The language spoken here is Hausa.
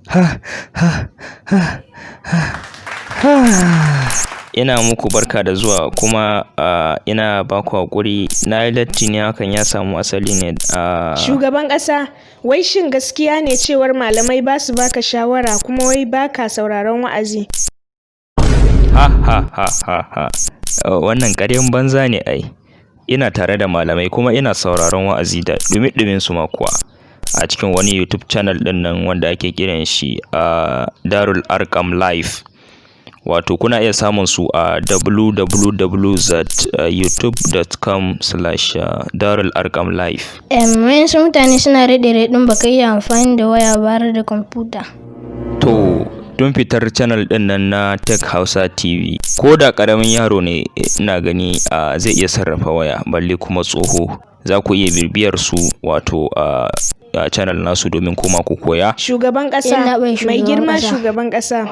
Ha ha ha ha ha. Ina muku barka da zuwa kuma ina baku hakuri na yi latti ne, hakan ya samu asali ne Shugaban ƙasa, wai shin gaskiya ne cewar malamai ba su baka shawara kuma wai baka sauraron wa'azi? Ha ha ha ha ha. Wannan ƙaryan banza ne ai. Ina tare da malamai kuma ina sauraron wa'azi da dumi-dumin su ma kuwa. A cikin wani YouTube channel ɗin nan wanda ake kiran shi Darul Arkam Live. Wato kuna iya samun su a www.youtube.com/Darul Arkam Live. Wayansu mutane suna raɗe-raɗin baka iya amfani da waya ba har da kwamfuta. To, don fitar channel ɗin nan na Tech Hausa TV, ko da ƙaramin yaro ne ina gani zai iya sarrafa waya, balle kuma tsoho. Za ku iya bibiyar su wato channel nasu domin kuma ku koya. Shugaban ƙasa, mai girma shugaban ƙasa.